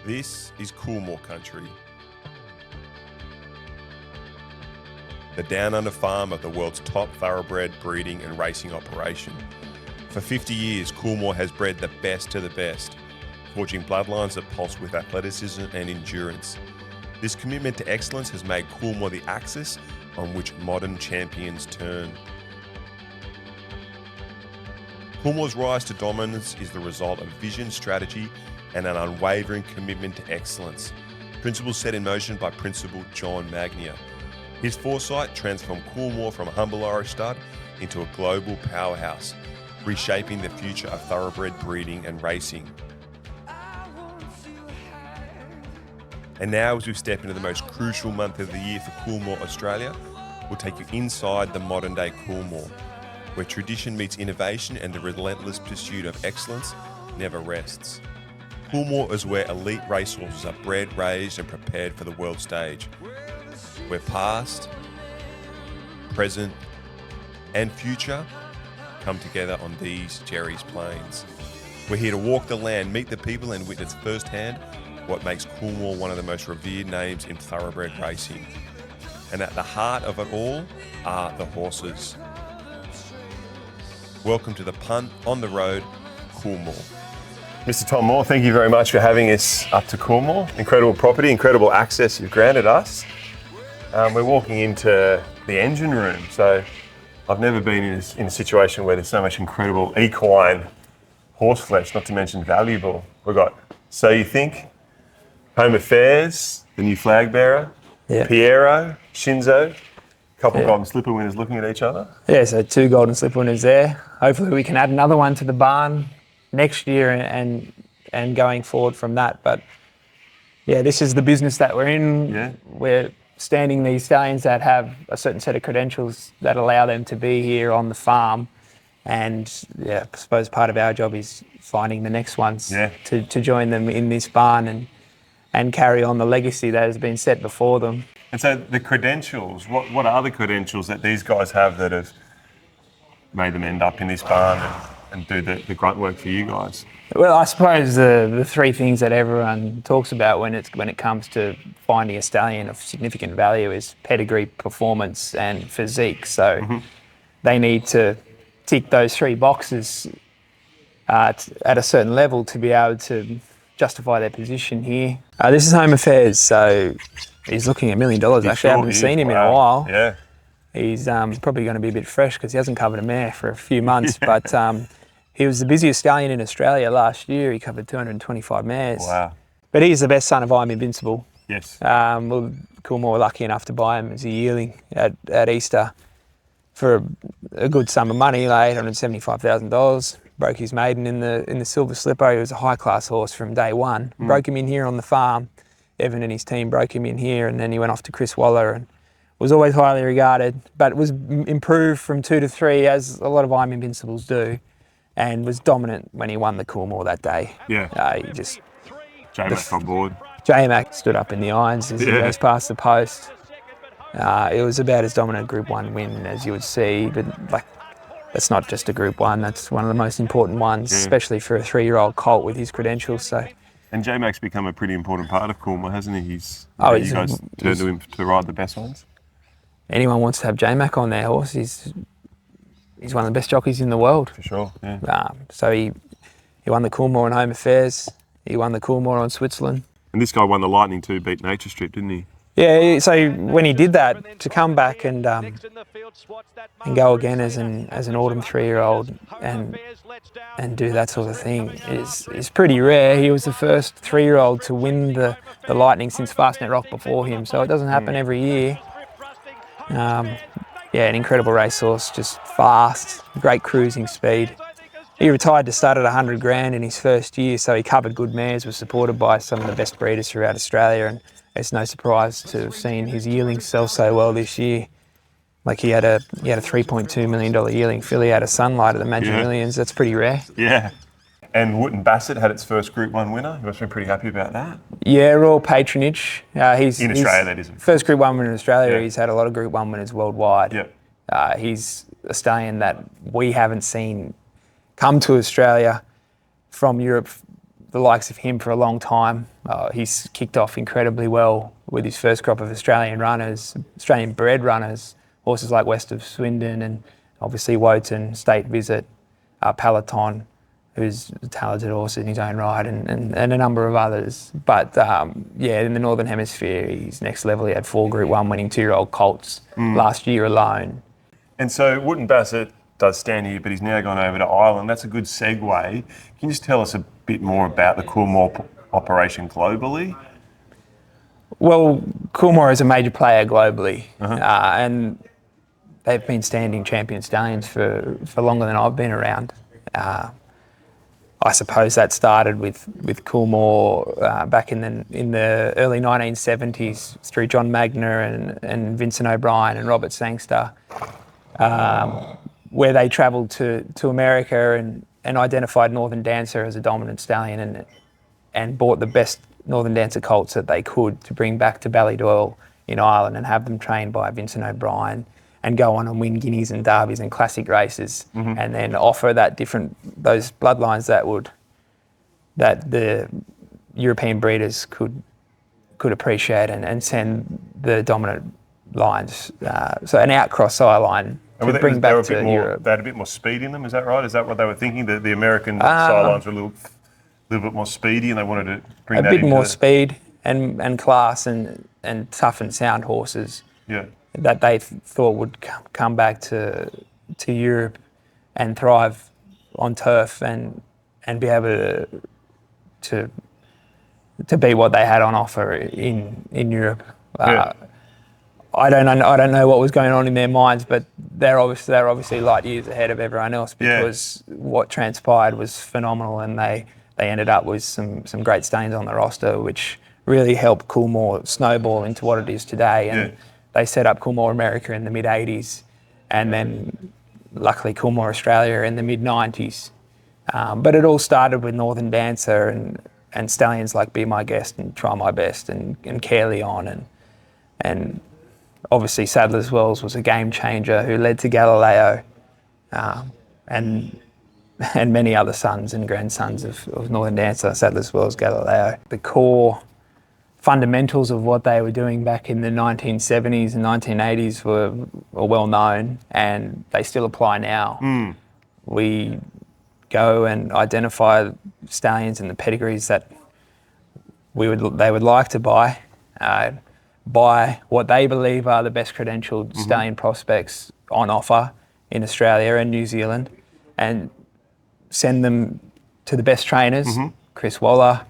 This is Coolmore country. The down under farm of the world's top thoroughbred breeding and racing operation. For 50 years, Coolmore has bred the best to the best, forging bloodlines that pulse with athleticism and endurance. This commitment to excellence has made Coolmore the axis on which modern champions turn. Coolmore's rise to dominance is the result of vision, strategy, and an unwavering commitment to excellence, principles set in motion by Principal John Magnier. His foresight transformed Coolmore from a humble Irish stud into a global powerhouse, reshaping the future of thoroughbred breeding and racing. And now, as we step into the most crucial month of the year for Coolmore Australia, we'll take you inside the modern day Coolmore, where tradition meets innovation and the relentless pursuit of excellence never rests. Coolmore is where elite racehorses are bred, raised and prepared for the world stage, where past, present and future come together on these Jerry's Plains. We're here to walk the land, meet the people and witness firsthand what makes Coolmore one of the most revered names in thoroughbred racing. And at the heart of it all are the horses. Welcome to the Punt on the road, Coolmore. Mr. Tom Moore, thank you very much for having us up to Coolmore. Incredible property, incredible access you've granted us. We're walking into the engine room, so I've never been in a situation where there's so much incredible equine horse flesh, not to mention valuable. We've got So You Think, Home Affairs, the new flag bearer, Piero, Shinzo, a couple of golden slipper winners looking at each other. Yeah, so 2 golden slipper winners there. Hopefully we can add another one to the barn next year and going forward from that. But yeah, this is the business that we're in. Yeah. We're standing these stallions that have a certain set of credentials that allow them to be here on the farm. And yeah, I suppose part of our job is finding the next ones to join them in this barn and carry on the legacy that has been set before them. And so the credentials, what are the credentials that these guys have that have made them end up in this barn and do the grunt work for you guys? Well, I suppose the 3 things that everyone talks about when it comes to finding a stallion of significant value is pedigree, performance and physique. So they need to tick those 3 boxes at a certain level to be able to justify their position here. This is Home Affairs, so he's looking at $1 million. Actually, I haven't seen him in a while. Yeah. He's probably going to be a bit fresh because he hasn't covered a mare for a few months, but he was the busiest stallion in Australia last year. He covered 225 mares. Wow. But he's the best son of I'm Invincible. Yes. Coolmore were lucky enough to buy him as a yearling at Easter for a good sum of money, like $875,000. Broke his maiden in the Silver Slipper. He was a high-class horse from day one. Broke him in here on the farm. Evan and his team broke him in here, and then he went off to Chris Waller and was always highly regarded, but was improved from 2 to 3, as a lot of I'm Invincibles do, and was dominant when he won the Coolmore that day. Yeah. J-Mac on board. J-Mac stood up in the irons as he goes past the post. It was about as dominant a Group 1 win as you would see, but that's not just a Group 1, that's one of the most important ones, especially for a 3-year-old colt with his credentials. So. And J-Mac's become a pretty important part of Coolmore, hasn't he? You guys turned to him to ride the best ones? Anyone wants to have J-Mac on their horse, he's one of the best jockeys in the world. For sure, yeah. So he won the Coolmore on Home Affairs, he won the Coolmore on Switzerland. And this guy won the Lightning too, beat Nature Strip, didn't he? Yeah, so when he did that, to come back and go again as an autumn 3-year-old and do that sort of thing is pretty rare. He was the first 3-year-old to win the Lightning since Fastnet Rock before him, so it doesn't happen every year. An incredible racehorse, just fast, great cruising speed. He retired to start at $100,000 in his first year, so he covered good mares, was supported by some of the best breeders throughout Australia, and it's no surprise to have seen his yearling sell so well this year. Like he had a $3.2 million yearling filly out of Sunlight at the Magic Millions. That's pretty rare. Yeah. And Wootton Bassett had its first Group 1 winner. You must be pretty happy about that. Yeah, Royal Patronage. He's in Australia, that isn't. First Group 1 winner in Australia. Yeah. He's had a lot of Group 1 winners worldwide. Yeah. He's a stallion that we haven't seen come to Australia from Europe the likes of him for a long time. He's kicked off incredibly well with his first crop of Australian runners, Australian bred runners, horses like West of Swindon and obviously Wotan, State Visit, Peloton, who's a talented horse in his own right, and a number of others. But in the Northern Hemisphere, he's next level. He had 4 Group 1 winning 2-year-old colts last year alone. And so Wootton Bassett does stand here, but he's now gone over to Ireland. That's a good segue. Can you just tell us a bit more about the Coolmore operation globally? Well, Coolmore is a major player globally, and they've been standing champion stallions for longer than I've been around. I suppose that started with Coolmore back in the early 1970s through John Magner and Vincent O'Brien and Robert Sangster, where they travelled to America and identified Northern Dancer as a dominant stallion and bought the best Northern Dancer colts that they could to bring back to Ballydoyle in Ireland and have them trained by Vincent O'Brien and go on and win guineas and derbies and classic races, and then offer those bloodlines that the European breeders could appreciate and send the dominant lines. So an outcross sire line to bring back to Europe. They had a bit more speed in them, is that right? Is that what they were thinking? The American sire lines were a little bit more speedy and they wanted to bring that a bit more speed and class and tough and sound horses. Yeah. That they thought would come back to Europe and thrive on turf and be able to be what they had on offer in Europe. I don't know what was going on in their minds, but they're obviously light years ahead of everyone else because what transpired was phenomenal, and they ended up with some great stallions on the roster, which really helped Coolmore snowball into what it is today. And they set up Coolmore America in the mid-'80s, and then luckily Coolmore Australia in the mid-'90s. But it all started with Northern Dancer and stallions like Be My Guest and Try My Best and Care Leon and obviously Sadler's Wells was a game changer who led to Galileo and many other sons and grandsons of Northern Dancer, Sadler's Wells, Galileo. The core fundamentals of what they were doing back in the 1970s and 1980s were well known, and they still apply now. We go and identify stallions and the pedigrees that they would like to buy what they believe are the best credentialed stallion prospects on offer in Australia and New Zealand, and send them to the best trainers, Chris Waller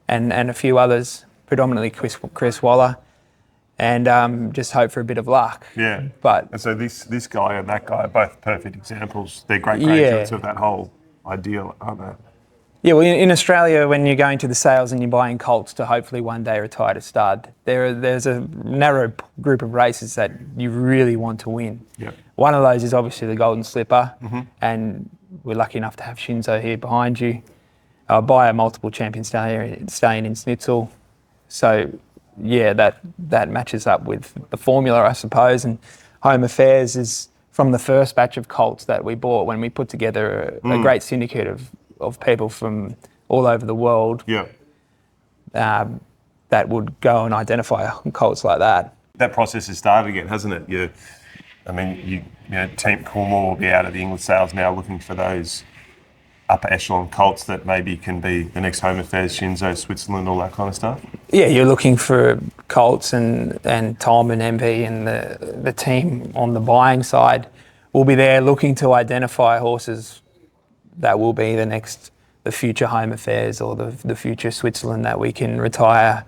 and a few others, predominantly Chris Waller, and just hope for a bit of luck. Yeah. And so this guy and that guy are both perfect examples. They're great graduates of that whole ideal, aren't they? Yeah, well, in Australia, when you're going to the sales and you're buying colts to hopefully one day retire to stud, there's a narrow group of races that you really want to win. Yeah. One of those is obviously the Golden Slipper, and we're lucky enough to have Shinzo here behind you. Buy a multiple champion stallion in Schnitzel. So, yeah, that matches up with the formula, I suppose. And Home Affairs is from the first batch of colts that we bought when we put together a great syndicate of people from all over the world that would go and identify colts like that. That process has started again, hasn't it? Team Coolmore will be out of the Inglis Sales now looking for those upper echelon colts that maybe can be the next Home Affairs, Shinzo, Switzerland, all that kind of stuff. Yeah, you're looking for colts and Tom and MV and the team on the buying side will be there looking to identify horses that will be the future Home Affairs or the future Switzerland that we can retire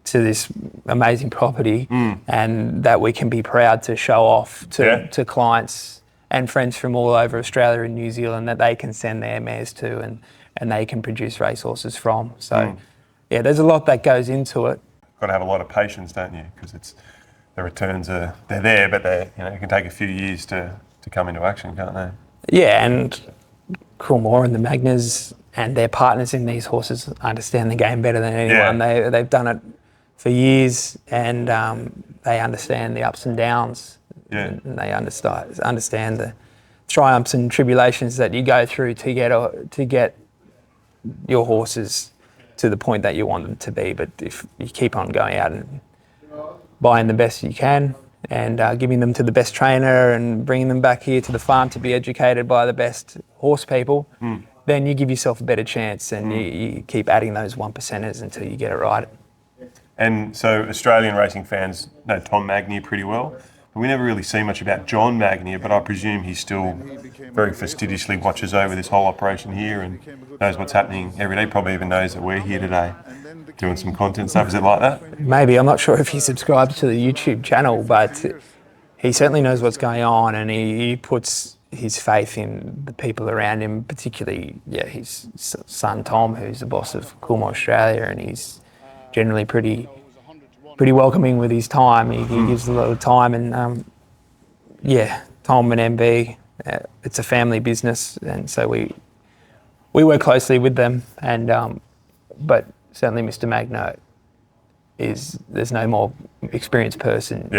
to this amazing property and that we can be proud to show off to clients and friends from all over Australia and New Zealand that they can send their mares to and they can produce racehorses from. So, yeah, there's a lot that goes into it. Got to have a lot of patience, don't you? Because the returns they're there, but it can take a few years to come into action, can't they? Yeah, and Coolmore and the Magners and their partners in these horses understand the game better than anyone. Yeah. They've done it for years, and they understand the ups and downs. Yeah. And they understand the triumphs and tribulations that you go through to get your horses to the point that you want them to be. But if you keep on going out and buying the best you can and giving them to the best trainer and bringing them back here to the farm to be educated by the best horse people, then you give yourself a better chance, and you keep adding those 1%ers until you get it right. And so Australian racing fans know Tom Magnier pretty well. But we never really see much about John Magnier, but I presume he still very fastidiously watches over this whole operation here and knows what's happening every day. Probably even knows that we're here today doing some content stuff. Is it like that? Maybe. I'm not sure if he subscribes to the YouTube channel, but he certainly knows what's going on, and he puts his faith in the people around him, particularly his son Tom, who's the boss of Coolmore Australia, and he's generally pretty welcoming with his time. He gives a lot of time, and Tom and MB, it's a family business, and so we work closely with them. And but certainly Mr. Magno there's no more experienced person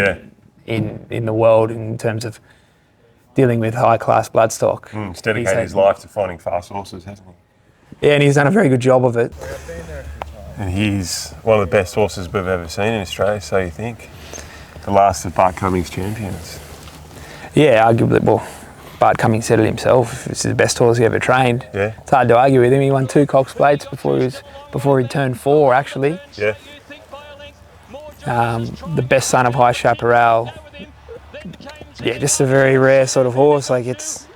in the world in terms of dealing with high class bloodstock. He's dedicated his life to finding fast horses, hasn't he? Yeah, and he's done a very good job of it. And he's one of the best horses we've ever seen in Australia, so you think? The last of Bart Cummings' champions. Yeah, arguably. Well, Bart Cummings said it himself. This is the best horse he ever trained. Yeah. It's hard to argue with him. He won 2 Cox Plates before he turned 4, actually. Yeah. The best son of High Chaparral. Yeah, just a very rare sort of horse. Like it's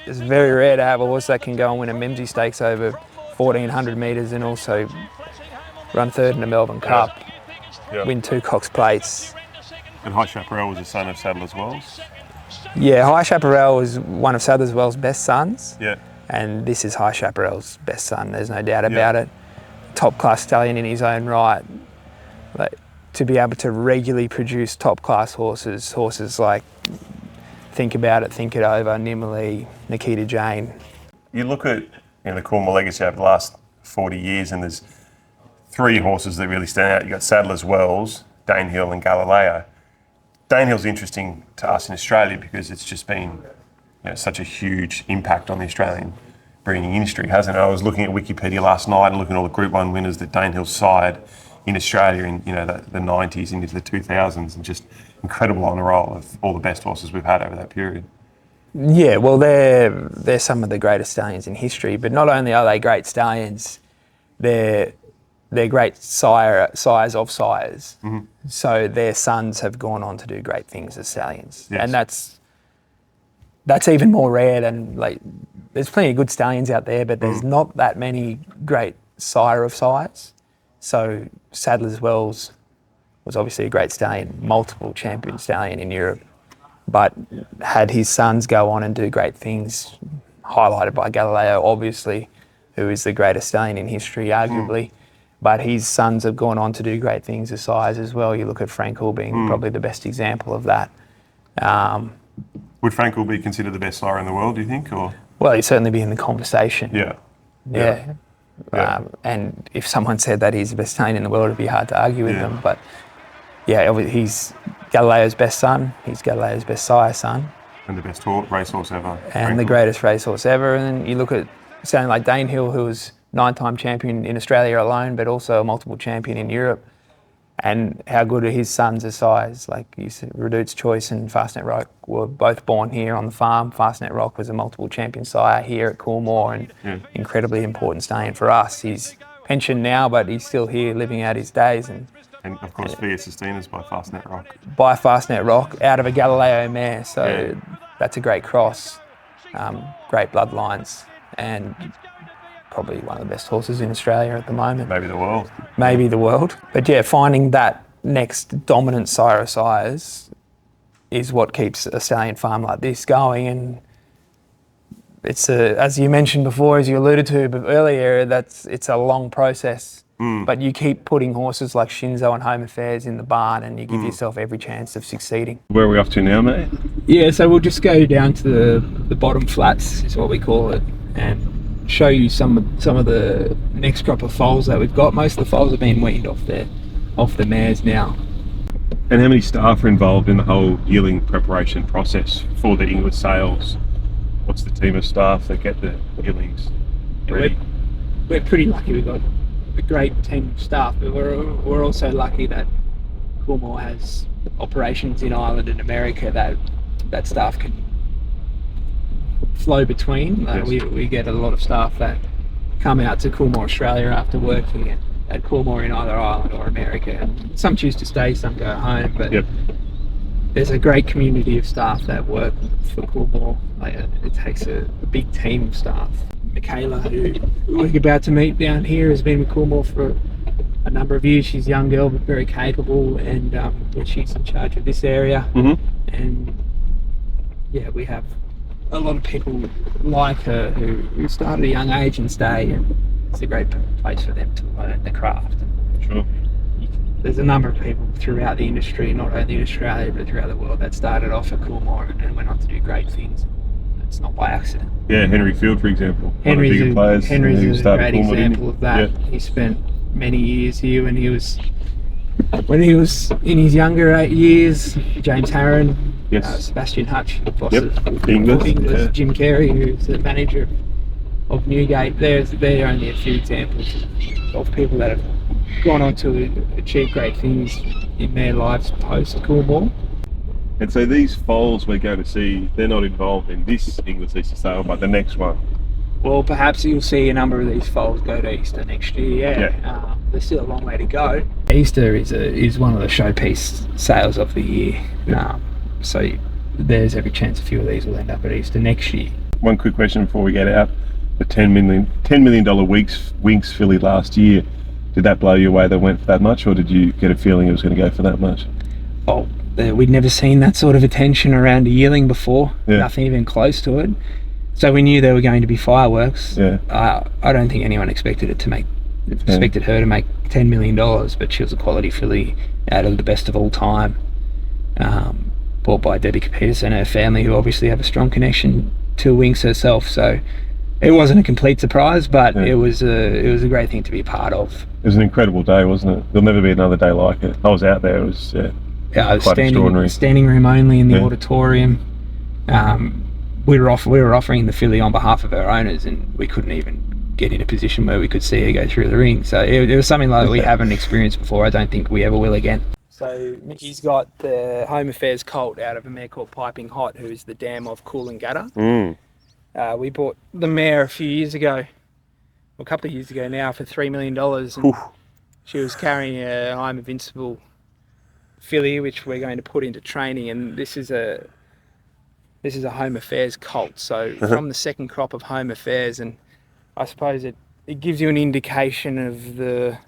very rare to have a horse that can go and win a Memsey Stakes over 1,400 metres and also run 3rd in the Melbourne Cup, win 2 Cox Plates. And High Chaparral was a son of Sadler's Wells? Yeah, High Chaparral was one of Sadler's Wells' best sons. Yeah. And this is High Chaparral's best son, there's no doubt about it. Top class stallion in his own right. Like, to be able to regularly produce top class horses like Think About It, Think It Over, Nimmerly, Nikita Jane. You look at the Coolmore legacy over the last 40 years and there's 3 horses that really stand out. You've got Sadler's Wells, Danehill and Galileo. Danehill's interesting to us in Australia because it's just been such a huge impact on the Australian breeding industry, hasn't it? I was looking at Wikipedia last night and looking at all the Group 1 winners that Danehill's side in Australia in the 90s into the 2000s, and just incredible honour roll of all the best horses we've had over that period. Yeah, well, they're some of the greatest stallions in history, but not only are they great stallions, they're great sires of sires. Mm-hmm. So their sons have gone on to do great things as stallions. Yes. And that's even more rare than, there's plenty of good stallions out there, but there's not that many great sire of sires. So Sadler's Wells was obviously a great stallion, multiple champion stallion in Europe, but had his sons go on and do great things, highlighted by Galileo, obviously, who is the greatest stallion in history, arguably. But his sons have gone on to do great things as sires as well. You look at Frankel being probably the best example of that. Would Frankel be considered the best sire in the world, do you think? Or? Well, he'd certainly be in the conversation. Yeah. And if someone said that he's the best stallion in the world, it'd be hard to argue with them. But he's Galileo's best son. He's Galileo's best sire son. And the best racehorse ever. And the greatest racehorse ever. And then you look at someone like Danehill, who was 9-time champion in Australia alone, but also a multiple champion in Europe. And how good are his sons as sires? Like you said, Redout's Choice and Fastnet Rock were both born here on the farm. Fastnet Rock was a multiple champion sire here at Coolmore and incredibly important stallion for us. He's pensioned now, but he's still here living out his days. And of course, Via Sistina's by Fastnet Rock. By Fastnet Rock, out of a Galileo mare. So that's a great cross, great bloodlines, and probably one of the best horses in Australia at the moment. Maybe the world. Maybe the world. But finding that next dominant sire of sires is what keeps a stallion farm like this going. And it's as you mentioned before, as you alluded to earlier, it's a long process. But you keep putting horses like Shinzo and Home Affairs in the barn and you give yourself every chance of succeeding. Where are we off to now, mate? Yeah, so we'll just go down to the bottom flats, is what we call it, and show you some of the next crop of foals that we've got. Most of the foals have been weaned off the mares now. And how many staff are involved in the whole yearling preparation process for the Inglis Sales? What's the team of staff that get the yearlings ready? We're pretty lucky. We've got a great team of staff, but we're also lucky that Coolmore has operations in Ireland and America that staff can flow between. Yes. We get a lot of staff that come out to Coolmore Australia after working at Coolmore in either Ireland or America. And some choose to stay, some go home, but there's a great community of staff that work for Coolmore. It takes a big team of staff. Michaela, who we're about to meet down here, has been with Coolmore for a number of years. She's a young girl but very capable, and she's in charge of this area. And yeah, we have a lot of people like her who start at a young age and stay, and it's a great place for them to learn the craft. Sure. There's a number of people throughout the industry, not only in Australia but throughout the world, that started off at Coolmore and went on to do great things. It's not by accident. Yeah, Henry Field, for example. Henry's a great Coolmore, example of that. Yeah. He spent many years here when he was in his younger years. James Harron, Sebastian Hutch, boss of Inglis, Jim Carey, who's the manager of Newgate. They're only a few examples of people that have gone on to achieve great things in their lives post Coolmore. And so these foals we're going to see, they're not involved in this Inglis Easter sale, but the next one. Well, perhaps you'll see a number of these foals go to Easter next year. There's still a long way to go. Easter is one of the showpiece sales of the year. So there's every chance a few of these will end up at Easter next year. One quick question before we get out. The $10 million Winx filly last year, did that blow you away that went for that much, or did you get a feeling it was going to go for that much? Oh, we'd never seen that sort of attention around a yearling before. Nothing even close to it. So we knew there were going to be fireworks. I don't think anyone expected her to make $10 million, but she was a quality filly out of the best of all time. Bought by Debbie Peterson and her family, who obviously have a strong connection to Winx herself. So it wasn't a complete surprise, but it was a great thing to be a part of. It was an incredible day, wasn't it? There'll never be another day like it. I was out there. It was I was quite extraordinary. Standing room only in the auditorium. We were offering the filly on behalf of her owners, and we couldn't even get in a position where we could see her go through the ring. So it was something like we haven't experienced before. I don't think we ever will again. So Mickey's got the Home Affairs colt out of a mare called Piping Hot, who is the dam of Coolangatta. We bought the mare a few years ago, a couple of years ago now, for $3 million. And she was carrying a I'm Invincible filly, which we're going to put into training. And this is a Home Affairs colt. So from the second crop of Home Affairs, and I suppose it gives you an indication of the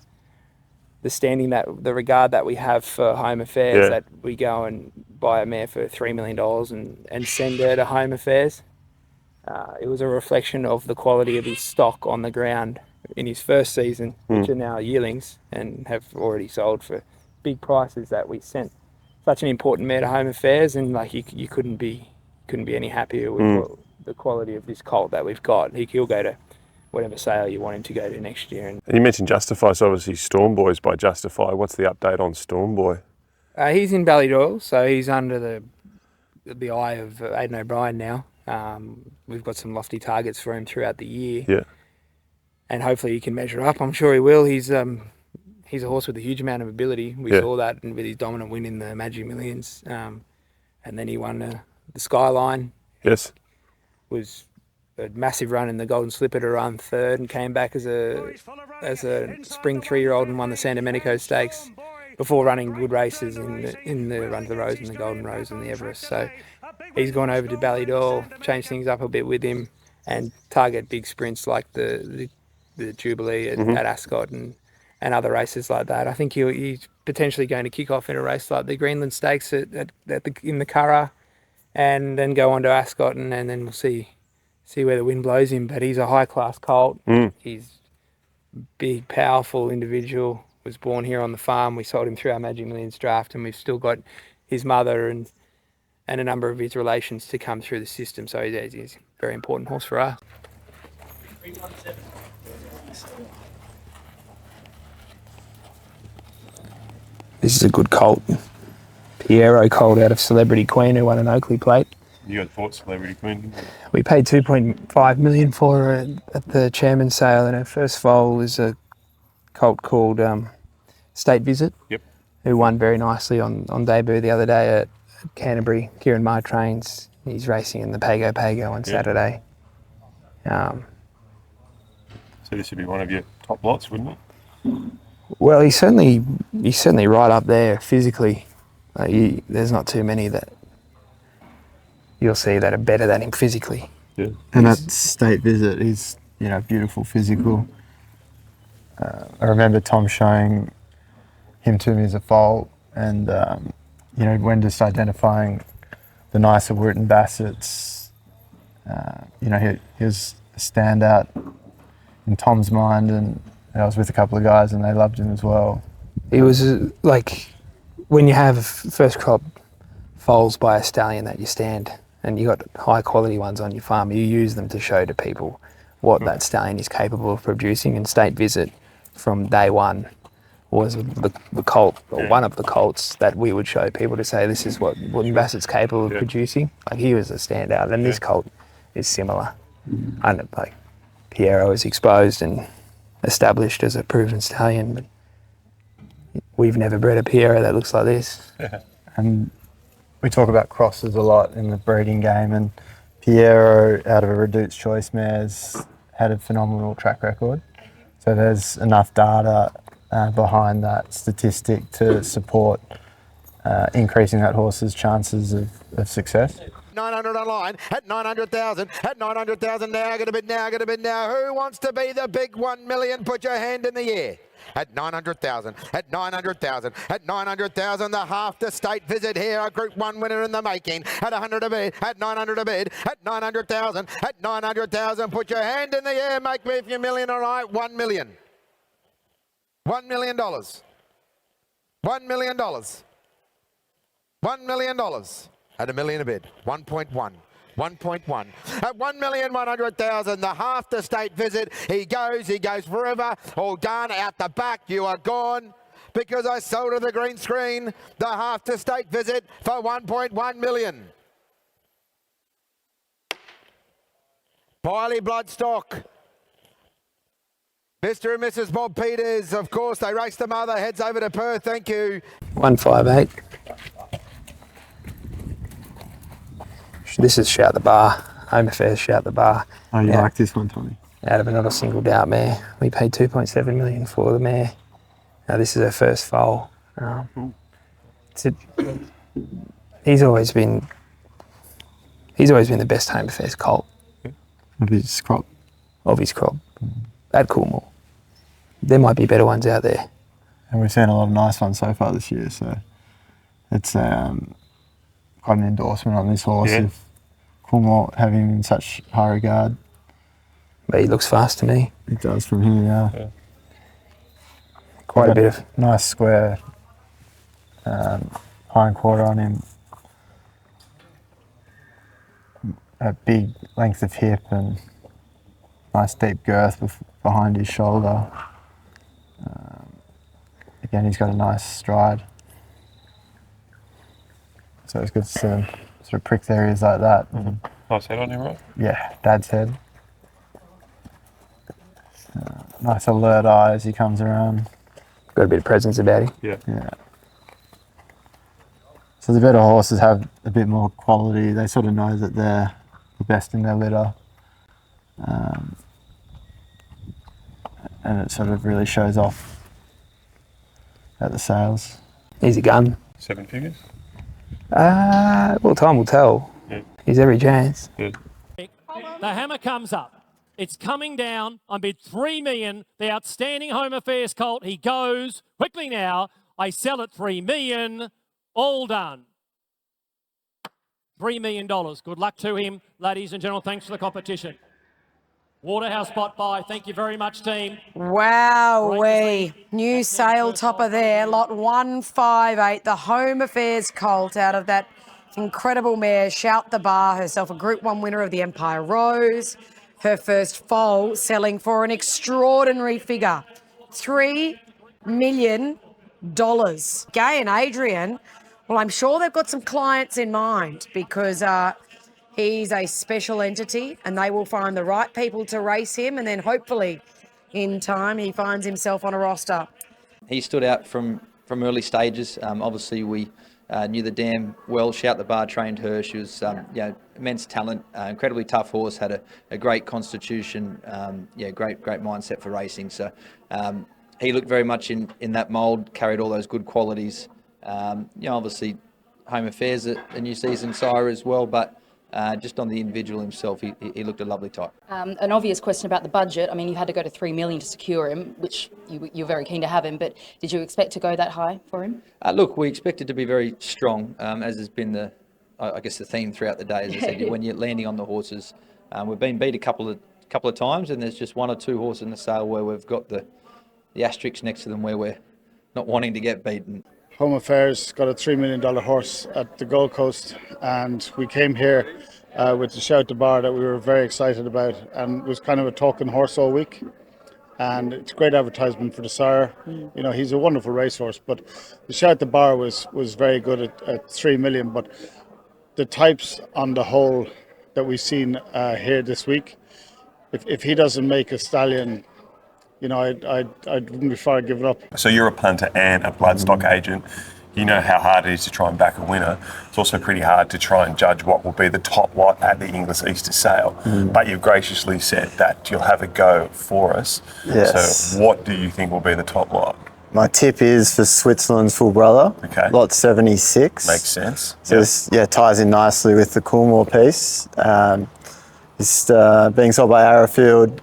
standing, the regard that we have for Home Affairs, that we go and buy a mare for $3 million and send her to Home Affairs. It was a reflection of the quality of his stock on the ground in his first season, which are now yearlings and have already sold for big prices, that we sent such an important mare to Home Affairs, and you couldn't be any happier with the quality of this colt that we've got. He'll go to whatever sale you want him to go to next year. And you mentioned Justify, so obviously Storm Boy's by Justify. What's the update on Storm Boy? He's in Ballydoyle, so he's under the eye of Aidan O'Brien now. We've got some lofty targets for him throughout the year, and hopefully he can measure up. I'm sure he will. He's a horse with a huge amount of ability. We saw that with his dominant win in the Magic Millions, and then he won the Skyline. Was a massive run in the Golden Slipper to run third, and came back as a spring 3-year-old and won the San Domenico Stakes before running good races in the Run to the Rose and the Golden Rose and the Everest. So he's gone over to Ballydoyle, changed things up a bit with him, and target big sprints like the Jubilee at Ascot and other races like that. I think he's potentially going to kick off in a race like the Greenland Stakes in the Curragh, and then go on to Ascot, and then we'll see where the wind blows him. But he's a high-class colt. He's a big, powerful individual. Was born here on the farm. We sold him through our Magic Millions draft, and we've still got his mother and a number of his relations to come through the system. So he's a very important horse for us. This is a good colt. Piero colt out of Celebrity Queen, who won an Oakley plate. You got bought Celebrity Queen? We paid $2.5 million for her at the chairman's sale, and her first foal is a colt called State Visit, Yep. who won very nicely on debut the other day at Canterbury. Kieran Maher trains. He's racing in the Pago on Saturday. So this would be one of your top lots, wouldn't it? Well, he's certainly right up there physically. There's not too many that you'll see that are better than him physically. Yeah. And that State Visit is, beautiful physical. I remember Tom showing him to me as a foal, and when just identifying the nicer Wooten Bassets, he was a standout in Tom's mind, and I was with a couple of guys and they loved him as well. He was like, when you have first crop foals by a stallion that you stand and you got high quality ones on your farm, you use them to show to people what that stallion is capable of producing. And State Visit from day one was the colt, or one of the colts that we would show people to say, this is what Wooden Bassett's capable of producing. Like, he was a standout, and this colt is similar. And like, Piero is exposed and established as a proven stallion, but we've never bred a Piero that looks like this. And we talk about crosses a lot in the breeding game, and Piero, out of a Reduced Choice mares, had a phenomenal track record. So there's enough data behind that statistic to support increasing that horse's chances of success. 900 online at 900,000, at 900,000 now, get a bid now, get a bid now. Who wants to be the big 1 million? Put your hand in the air. At 900,000, at 900,000, at 900,000, the half the State Visit here, a Group 1 winner in the making. At 100 a bid, at 900 a bid, at 900,000, at 900,000, put your hand in the air, make me if you're million, all right, 1 million. $1 million. $1 million. $1 million. At $1 million a bid, 1.1. 1.1. At 1,100,000, the half the State Visit. He goes forever. All done out the back. You are gone because I sold her the green screen. The half the State Visit for 1.1 million. Piley Bloodstock. Mr. and Mrs. Bob Peters, of course, they raced the mother, heads over to Perth, thank you. 158. This is Shout the Bar, Home Affairs Shout the Bar. Oh, you like this one, Tommy? Out of Not a Single Doubt mare. We paid 2.7 million for the mare. Now this is her first foal. He's always been the best Home Affairs colt Of his crop. At Coolmore. There might be better ones out there. And we've seen a lot of nice ones so far this year, so it's quite an endorsement on this horse if Coolmore have him in such high regard. But he looks fast to me. It does from here, yeah. Quite a bit of nice square hind quarter on him. A big length of hip and nice deep girth behind his shoulder. Again, he's got a nice stride. So it's good to see him sort of prick their ears like that. Nice head on him, right? Yeah, dad's head. Nice alert eye as he comes around. got a bit of presence about him. Yeah. So the better horses have a bit more quality. They sort of know that they're the best in their litter. And it sort of really shows off at the sales. He's a gun. 7 figures? Well, time will tell. Yeah. He's every chance. Yeah. The hammer comes up. It's coming down on bid 3 million. The outstanding Home Affairs colt. He goes quickly now. I sell at 3 million. All done. $3 million. Good luck to him, ladies and gentlemen. Thanks for the competition. Waterhouse spot by. Thank you very much, team. Wowee. New sale topper there. Lot 158. The Home Affairs colt out of that incredible mare, Shout the Bar, herself a Group 1 winner of the Empire Rose. Her first foal selling for an extraordinary figure. $3 million. Gay and Adrian, well, I'm sure they've got some clients in mind because he's a special entity and they will find the right people to race him, and then hopefully in time, he finds himself on a roster. He stood out from early stages. Obviously, we knew the dam well. Shout the Bar trained her. She was immense talent, incredibly tough horse, had a great constitution, great mindset for racing. So he looked very much in that mould, carried all those good qualities. Obviously, Home Affairs a new season sire as well, but just on the individual himself, he looked a lovely type. An obvious question about the budget. I mean, you had to go to $3 million to secure him, which you're very keen to have him, but did you expect to go that high for him? Look, we expected to be very strong, as has been the theme throughout the day. As I said, when you're landing on the horses, we've been beat a couple of times, and there's just one or two horses in the sale where we've got the asterisk next to them where we're not wanting to get beaten. Home Affairs got a $3 million horse at the Gold Coast, and we came here with the Shout the Bar that we were very excited about, and it was kind of a talking horse all week. And it's great advertisement for the sire. You know, he's a wonderful racehorse, but the Shout the Bar was very good at $3 million. But the types on the whole that we've seen here this week, if he doesn't make a Stallion, you know, I wouldn't be far giving up. So you're a punter and a bloodstock agent. You know how hard it is to try and back a winner. It's also pretty hard to try and judge what will be the top lot at the Inglis Easter Sale. But you've graciously said that you'll have a go for us. Yes. So what do you think will be the top lot? My tip is for Switzerland's full brother, Okay. lot 76. Makes sense. So this ties in nicely with the Coolmore piece. It's being sold by Arrowfield.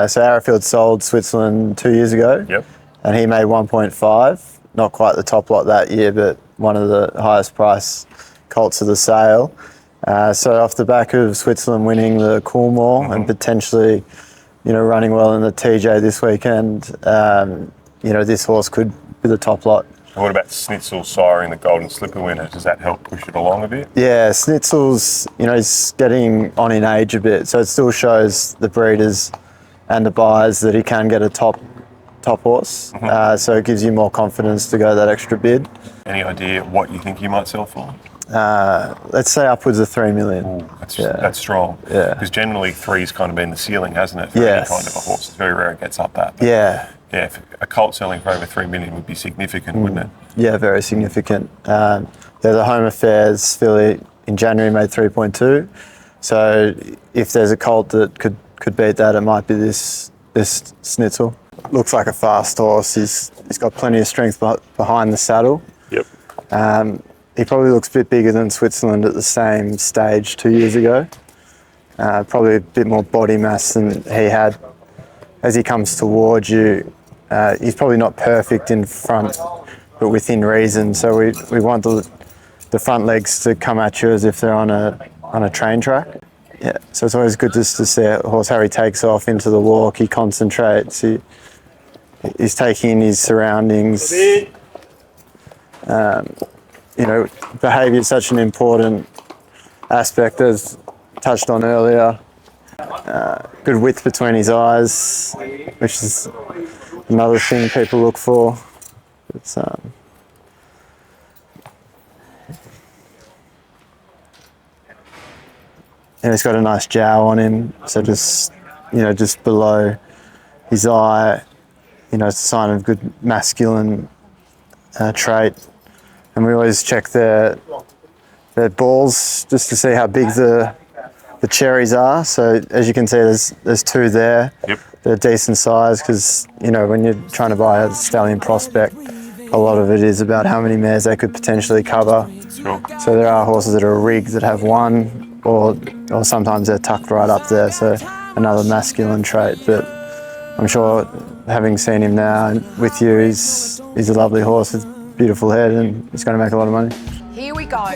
So Arrowfield sold Switzerland 2 years ago. Yep. And he made 1.5. Not quite the top lot that year, but one of the highest price colts of the sale. So off the back of Switzerland winning the Coolmore and potentially, running well in the TJ this weekend, this horse could be the top lot. What about Snitzel siring the Golden Slipper winner? Does that help push it along a bit? Yeah, Snitzel's, he's getting on in age a bit, so it still shows the breeders and the buyers that he can get a top horse. So it gives you more confidence to go that extra bid. Any idea what you think you might sell for? Let's say upwards of $3 million. Ooh, that's strong. Yeah. Because generally 3's kind of been the ceiling, hasn't it? For any kind of a horse. It's very rare it gets up that. Yeah. Yeah, if a colt selling for over $3 million would be significant, wouldn't it? Yeah, very significant. The Home Affairs filly in January made 3.2. So if there's a colt that could beat that, it might be this Snitzel. Looks like a fast horse. He's got plenty of strength behind the saddle. Yep. He probably looks a bit bigger than Switzerland at the same stage 2 years ago. Probably a bit more body mass than he had. As he comes towards you, he's probably not perfect in front, but within reason. So we want the front legs to come at you as if they're on a train track. Yeah, so it's always good just to see a horse how he takes off into the walk. He concentrates. He's taking in his surroundings. Behaviour is such an important aspect, as touched on earlier. Good width between his eyes, which is another thing people look for. It's, he's got a nice jowl on him, so just below his eye, it's a sign of good masculine trait. And we always check their balls just to see how big the cherries are. So as you can see, there's two there. Yep. They're decent size because, when you're trying to buy a stallion prospect, a lot of it is about how many mares they could potentially cover. Sure. So there are horses that are rigged that have one, or sometimes they're tucked right up there. So another masculine trait. But I'm sure, having seen him now with you, he's a lovely horse with a beautiful head, and he's going to make a lot of money. Here we go.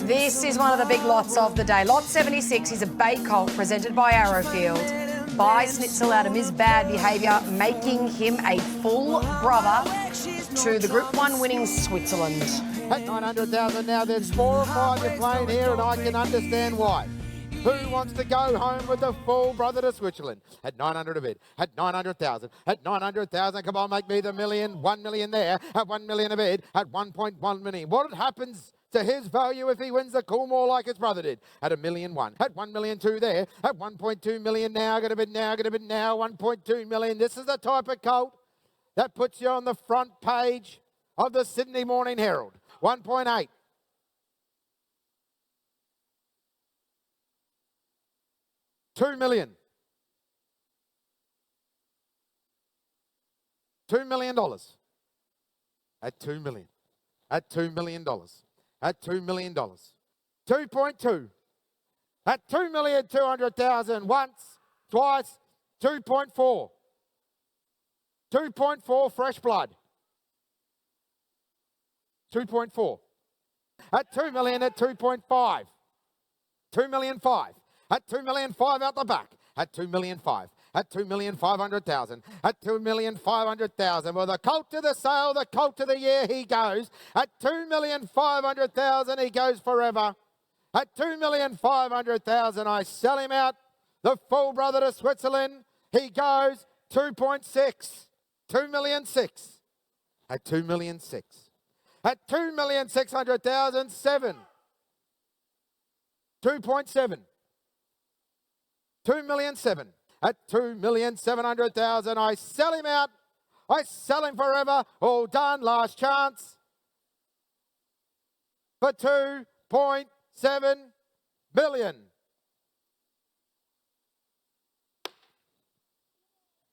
This is one of the big lots of the day. Lot 76 is a bay colt presented by Arrowfield. By Snitzel out of his bad behaviour, making him a full brother to the Group 1 winning Switzerland. At 900,000 now, there's 4 or 5 you're playing here, and I can understand why. Who wants to go home with the full brother to Switzerland? At 900 a bid, at 900,000, at 900,000, come on, make me the million, 1 million there, at 1 million a bid, at 1.1 million. What happens to his value if he wins the Coolmore like his brother did at $1,000,001. At $1,000,002 there. At 1.2 million now. Going to bid now. Going to bid now. 1.2 million. This is the type of colt that puts you on the front page of the Sydney Morning Herald. 1.8. $2 million. $2 million. At $2 million. At $2 million. At $2 million. 2.2. At 2,200,000 once, twice, 2.4. 2.4 fresh blood. 2.4. At 2 million at 2.5. 2,000,005. At 2,000,005 out the back. At 2,000,005. At 2,500,000. At 2,500,000. Well, the colt to the sale, the colt to the year, he goes. At 2,500,000, he goes forever. At 2,500,000, I sell him out. The full brother to Switzerland, he goes 2.6. 2,000,006. At 2,000,006. At 2,600,000, 7. 2.7. 2,000,007. At 2,700,000, I sell him out. I sell him forever. All done. Last chance. For 2.7 million.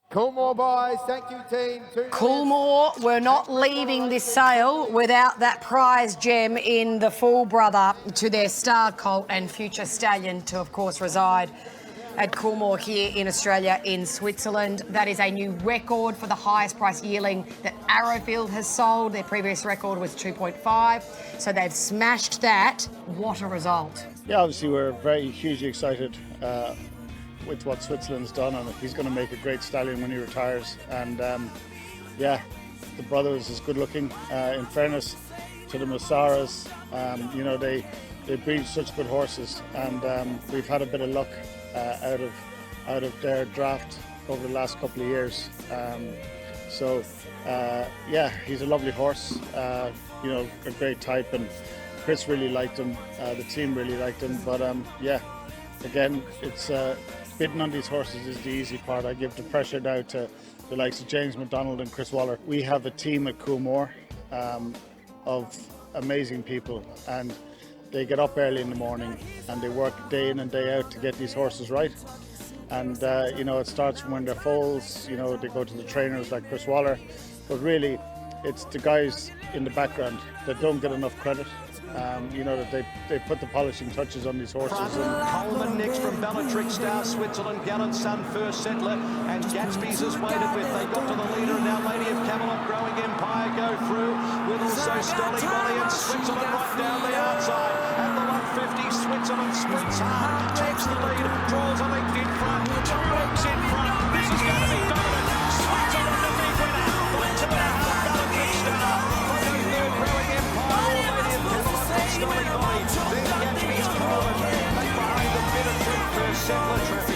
Coolmore buys. Thank you, team. Coolmore were not leaving this sale without that prize gem in the full brother to their star colt and future stallion to, of course, reside at Coolmore here in Australia, in Switzerland. That is a new record for the highest price yearling that Arrowfield has sold. Their previous record was 2.5, so they've smashed that. What a result. Yeah, obviously we're very hugely excited with what Switzerland's done, and he's going to make a great stallion when he retires. And yeah, the brothers is good looking. In fairness to the Massaras, you know, they breed such good horses, and we've had a bit of luck out of their draft over the last couple of years. So yeah, he's a lovely horse. You know, a great type, and Chris really liked him. The team really liked him. But yeah, again, it's bidding on these horses is the easy part. I give the pressure now to the likes of James McDonald and Chris Waller. We have a team at Coolmore of amazing people, and they get up early in the morning and they work day in and day out to get these horses right. And you know, it starts from when they're foals. You know, they go to the trainers like Chris Waller, but really it's the guys in the background that don't get enough credit. You know, that they put the polishing touches on these horses. Coleman next from Bellatrix Star, Switzerland, Gallant Sun, First Settler, and Gatsby's has waited with. They got to the leader, and now Lady of Camelot, Growing Empire go through, with also Stolly Molly and Switzerland right down the outside. At the 150, Switzerland sprints hard, takes the lead, draws a length in front, 2 lengths in front. This is going to be dominant. Switzerland the big winner, by 2.5 Bellatrix Star. From the third, Growing Empire, Lady of Camelot. Stolly Molly, then Gatsby's Coleman, and behind the bit of First Settler traffic.